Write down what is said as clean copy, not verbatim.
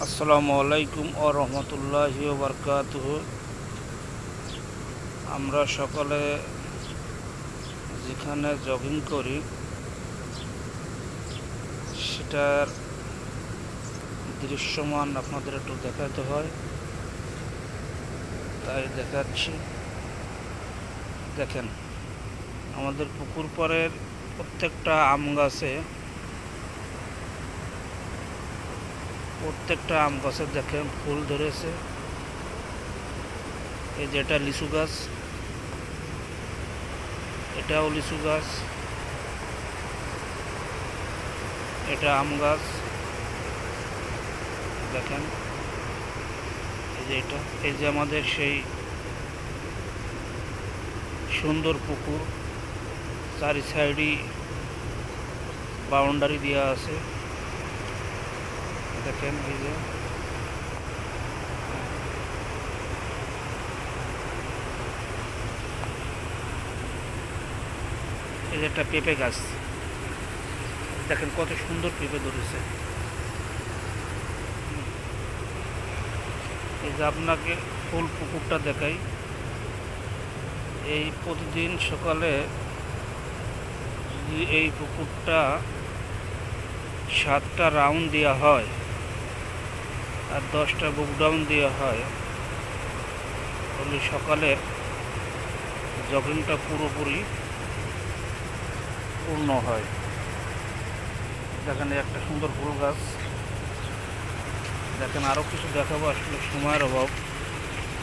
আসসালামু আলাইকুম ও রহমতুল্লাহি ওয়া বারাকাতুহু। আমরা সকালে যেখানে জগিং করি সেটার দৃশ্যমান আপনাদের একটু দেখাতে হয়, তাই দেখাচ্ছি। দেখেন, আমাদের পুকুর পাড়ের প্রত্যেকটা আম গাছে দেখেন ফুল ধরেছে। এই যে এটা লিচু গাছ, এটাও লিচু গাছ, এটা আম গাছ। দেখেন এই যে এটা, এই যে আমাদের সেই সুন্দর পুকুর, চারি সাইডই বাউন্ডারি দেওয়া আছে। দেখেন এই যে একটা পেঁপে গাছ, দেখেন কত সুন্দর পেঁপে ধরেছে। এই যে আপনাকে ফুল পুকুরটা দেখাই। এই প্রতিদিন সকালে যদি এই পুকুরটা 7টা রাউন্ড দেওয়া হয় আর 10টা বুক ডাউন দেওয়া হয়, তাহলে সকালের জগিংটা পুরোপুরি পূর্ণ হয়। দেখেন একটা সুন্দর ফুল গাছ। দেখেন আরও কিছু দেখাবো, আসলে সময়ের অভাব।